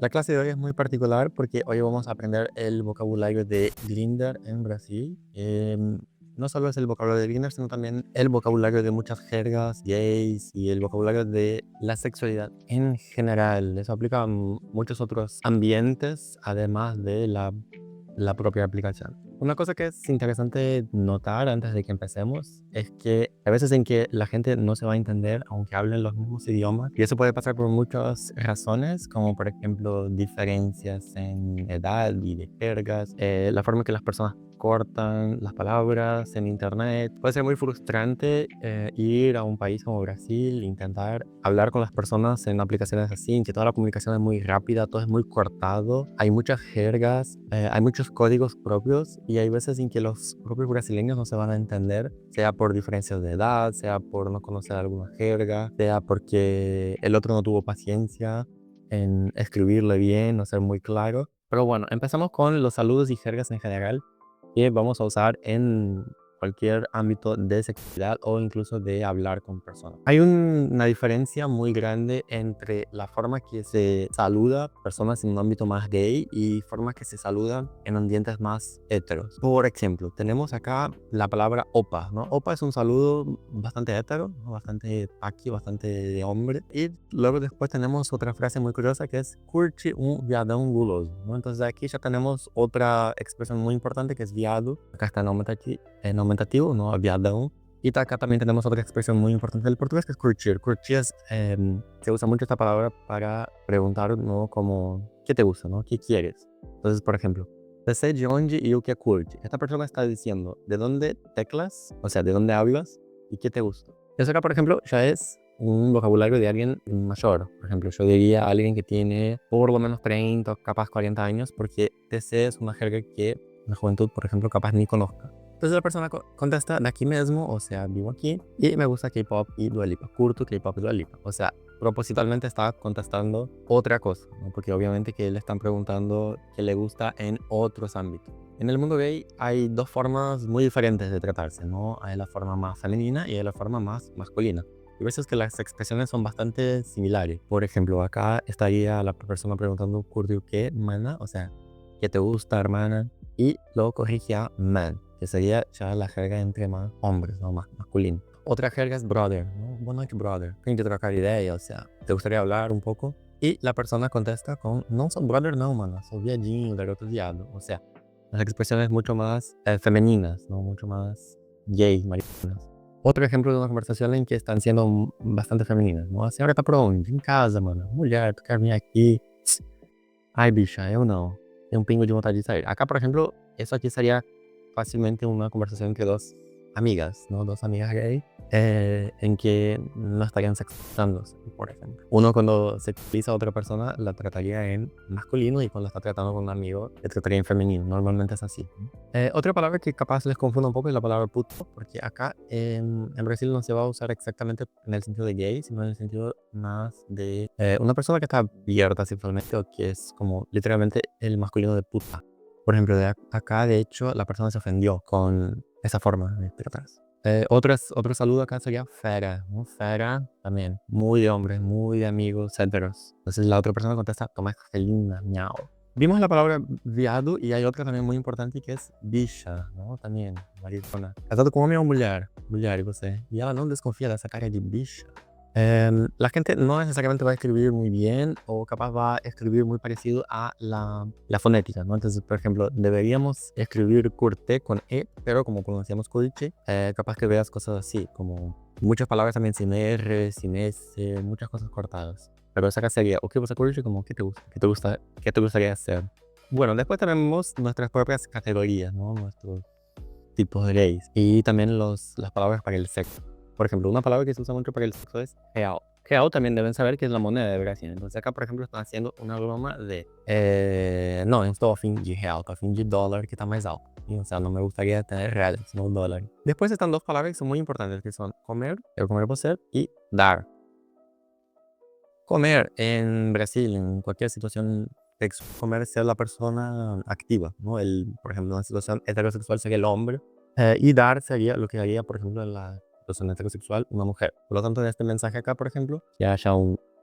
La clase de hoy es muy particular porque hoy vamos a aprender el vocabulario de Grindr en Brasil. No solo es el vocabulario de Grindr, sino también el vocabulario de muchas jergas gays y el vocabulario de la sexualidad en general. Eso aplica a muchos otros ambientes, además de la propia aplicación. Una cosa que es interesante notar antes de que empecemos es que a veces en que la gente no se va a entender aunque hablen los mismos idiomas, y eso puede pasar por muchas razones, como por ejemplo diferencias en edad y de jergas, la forma en que las personas cortan las palabras en internet. Puede ser muy frustrante ir a un país como Brasil, intentar hablar con las personas en aplicaciones así, en que toda la comunicación es muy rápida, todo es muy cortado, hay muchas jergas, hay muchos códigos propios y hay veces en que los propios brasileños no se van a entender, sea por diferencias de edad, sea por no conocer alguna jerga, sea porque el otro no tuvo paciencia en escribirle bien, no ser muy claro. Pero bueno, empezamos con los saludos y jergas en general que vamos a usar en cualquier ámbito de sexualidad o incluso de hablar con personas. Hay una diferencia muy grande entre la forma que se saluda personas en un ámbito más gay y formas que se saludan en ambientes más heteros. Por ejemplo, tenemos acá la palabra opa, ¿no? Opa es un saludo bastante hetero, ¿no? Bastante aquí, bastante de hombre. Y luego después tenemos otra frase muy curiosa que es curte un viadão guloso, ¿no? Entonces aquí ya tenemos otra expresión muy importante que es viado. Acá está en aumentativo, ¿no? Viadão. Y acá también tenemos otra expresión muy importante del portugués que es curtir. Curtir es, se usa mucho esta palabra para preguntar, ¿no? Como, ¿qué te gusta, no? ¿Qué quieres? Entonces, por ejemplo, você de onde e o que curte. Esta persona está diciendo de dónde teclas, o sea, de dónde hablas y qué te gusta. Eso acá, por ejemplo, ya es un vocabulario de alguien mayor. Por ejemplo, yo diría a alguien que tiene por lo menos 30 o capaz 40 años, porque TC es una jerga que la juventud, por ejemplo, capaz ni conozca. Entonces la persona contesta de aquí mismo, o sea, vivo aquí y me gusta K-pop y Dua Lipa, curto K-pop y Dua Lipa. O sea, propositalmente está contestando otra cosa, ¿no? Porque obviamente que le están preguntando qué le gusta en otros ámbitos. En el mundo gay hay dos formas muy diferentes de tratarse, ¿no? Hay la forma más femenina y hay la forma más masculina. Y veces que las expresiones son bastante similares. Por ejemplo, acá estaría la persona preguntando curto qué, mana, o sea, ¿qué te gusta, hermana? Y luego corrige a man, que sería ya la jerga entre más hombres, ¿no? Más masculino. Otra jerga es brother, ¿no? Boa noite, brother. Tem que trocar idea, o sea, ¿te gustaría hablar un poco? Y la persona contesta con, no soy brother, no, mano, soy viadinho, garoto viado. O sea, las expresiones mucho más femeninas, ¿no? Mucho más gay, mariconas. Otro ejemplo de una conversación en que están siendo bastante femeninas, ¿no? A senhora tá por onde? Em casa, mano. Mulher, tu quer vir aqui? Ai, bicha, eu não. Tenho um pingo de vontade de sair. Acá, por ejemplo, eso aquí sería fácilmente una conversación entre dos amigas, ¿no? Dos amigas gay, en que no estarían sexualizándose, por ejemplo. Uno cuando sexualiza a otra persona la trataría en masculino y cuando la está tratando con un amigo le trataría en femenino. Normalmente es así, ¿no? Otra palabra que capaz les confunda un poco es la palabra puto, porque acá en Brasil no se va a usar exactamente en el sentido de gay, sino en el sentido más de una persona que está abierta sexualmente o que es como literalmente el masculino de puta. Por ejemplo, acá de hecho la persona se ofendió con esa forma de tratarse. Otro saludo acá sería fera, ¿no? Fera también, muy de hombres, muy de amigos, heteros. Entonces la otra persona contesta, toma esta linda, miau. Vimos la palabra viado y hay otra también muy importante que es bicha, ¿no? También, maricona. Casado com homem ou mulher? Mulher, e você? E ela não desconfia dessa cara de bicha. La gente no necesariamente va a escribir muy bien o capaz va a escribir muy parecido a la fonética, ¿no? Entonces, por ejemplo, deberíamos escribir curte con E, pero como pronunciamos curte, capaz que veas cosas así, como muchas palabras también sin R, sin S, muchas cosas cortadas. Pero esa acá sería, ok, vas a curte como, ¿qué te gusta? ¿Qué te gustaría hacer? Bueno, después tenemos nuestras propias categorías, ¿no? Nuestros tipos de gays y también las palabras para el sexo. Por ejemplo, una palabra que se usa mucho para el sexo es real. Real también deben saber que es la moneda de Brasil. Entonces acá, por ejemplo, están haciendo una broma de no, eu estou a fim de real, estou a fim de dólar que está más alto. Y, o sea, no me gustaría tener reales, sino dólar. Después están dos palabras que son muy importantes, que son comer, quiero comer você, y dar. Comer en Brasil, en cualquier situación sexual, comer es ser la persona activa, ¿no? Por ejemplo, en una situación heterosexual sería el hombre, y dar sería lo que haría, por ejemplo, en la situación heterosexual una mujer. Por lo tanto, en este mensaje acá, por ejemplo, que haya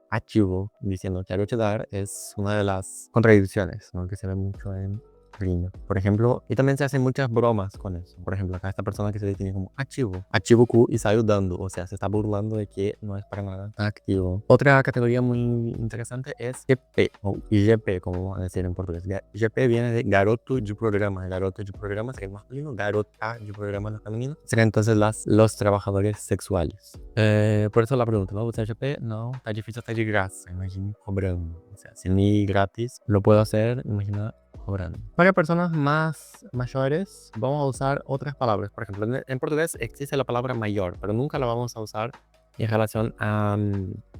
archivo diciendo quiero cheddar es una de las contradicciones, ¿no? Que se ve mucho en Grindr. Por ejemplo, y también se hacen muchas bromas con eso. Por ejemplo, acá esta persona que se define como archivo Q y está ayudando, o sea, se está burlando de que no es para nada activo. Otra categoría muy interesante es GP o IGP, como vamos a decir en portugués. GP viene de garoto de programa. Garoto de programa sería el masculino, garota de programa es femenino. Serían entonces los trabajadores sexuales. Por eso la pregunta, ¿no? ¿Usa GP? No, está difícil, está de graça, imagina cobrando. O sea, si ni gratis lo puedo hacer, imagina cobrando. Para personas más mayores, vamos a usar otras palabras. Por ejemplo, en portugués existe la palabra mayor, pero nunca la vamos a usar en relación a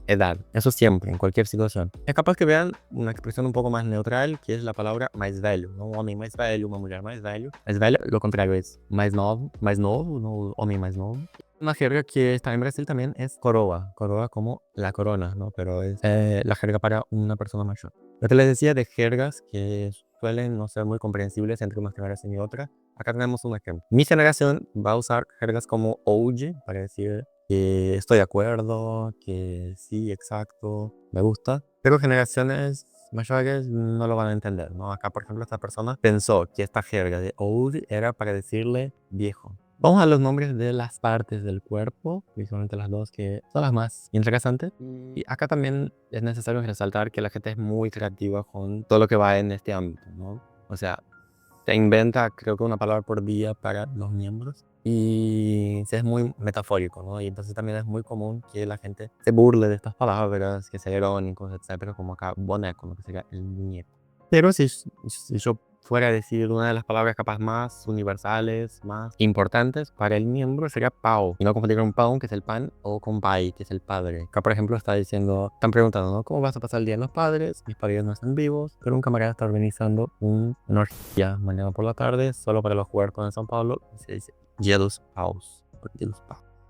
edad. Eso siempre, en cualquier situación. Es capaz que vean una expresión un poco más neutral, que es la palabra mais velho. ¿No? Un hombre más velho, una mujer más velho. Mais velho, lo contrario es mais novo, no hombre más novo. Una jerga que está en Brasil también es coroa. Coroa como la corona, ¿no? Pero es la jerga para una persona mayor. Lo que les decía de jergas que suelen no ser muy comprensibles entre una generación y otra. Acá tenemos un ejemplo. Mi generación va a usar jergas como oude para decir que estoy de acuerdo, que sí, exacto, me gusta. Pero generaciones mayores no lo van a entender, ¿no? Acá, por ejemplo, esta persona pensó que esta jerga de old era para decirle viejo. Vamos a los nombres de las partes del cuerpo, principalmente las dos que son las más interesantes. Y acá también es necesario resaltar que la gente es muy creativa con todo lo que va en este ámbito, ¿no? O sea, se inventa creo que una palabra por día para los miembros y es muy metafórico, ¿no? Y entonces también es muy común que la gente se burle de estas palabras, que sea irónicos, etcétera, como acá boneco, ¿no? Que sería el muñeco. Pero si yo fuera a decir una de las palabras capaz más universales, más importantes para el miembro sería pau. Y no confundir con pau, que es el pan, o con pai, que es el padre. Acá, por ejemplo, están preguntando, ¿no? ¿Cómo vas a pasar el día en los padres? Mis padres no están vivos, pero un camarada está organizando una orgía mañana por la tarde, solo para los huérfanos de São Paulo. Y se dice Dia dos Paus.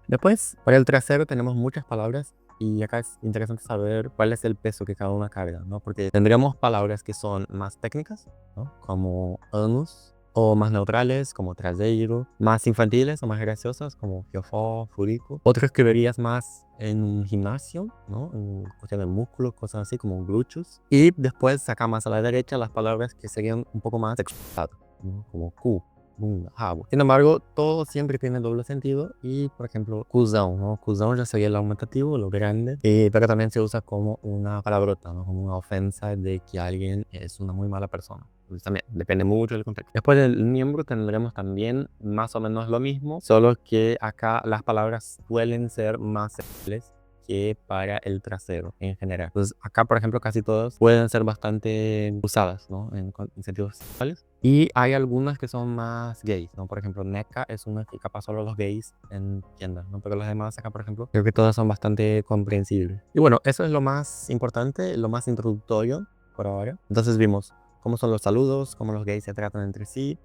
Después, para el trasero tenemos muchas palabras. Y acá es interesante saber cuál es el peso que cada una carga, ¿no? Porque tendríamos palabras que son más técnicas, ¿no? Como anus, o más neutrales, como traseiro, más infantiles o más graciosas, como fiofó, furico. Otras que verías más en un gimnasio, ¿no? En cuestión de músculos, cosas así, como glúteos. Y después, acá más a la derecha, las palabras que serían un poco más sexualizadas, ¿no? Como cu. Sin embargo, todo siempre tiene doble sentido y, por ejemplo, cuzão, ¿no? Cuzão ya sería el aumentativo, lo grande, pero también se usa como una palabrota, ¿no? Como una ofensa de que alguien es una muy mala persona. Entonces también depende mucho del contexto. Después del miembro tendremos también más o menos lo mismo, solo que acá las palabras suelen ser más sexuales que para el trasero en general. Entonces acá, por ejemplo, casi todas pueden ser bastante usadas, ¿no? En sentidos sexuales. Y hay algunas que son más gays, ¿no? Por ejemplo, NECA es una que capaz solo los gays entiendan, ¿no? Pero las demás acá, por ejemplo, creo que todas son bastante comprensibles. Y bueno, eso es lo más importante, lo más introductorio por ahora. Entonces vimos cómo son los saludos, cómo los gays se tratan entre sí,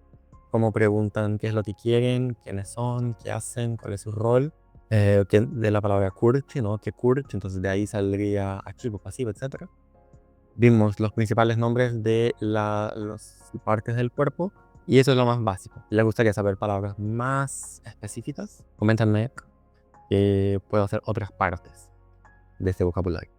cómo preguntan qué es lo que quieren, quiénes son, qué hacen, cuál es su rol. De la palabra curte, ¿no? Que curte, entonces de ahí saldría activo, pasivo, etc. Vimos los principales nombres de las partes del cuerpo y eso es lo más básico. Si les gustaría saber palabras más específicas, coméntenme que puedo hacer otras partes de este vocabulario.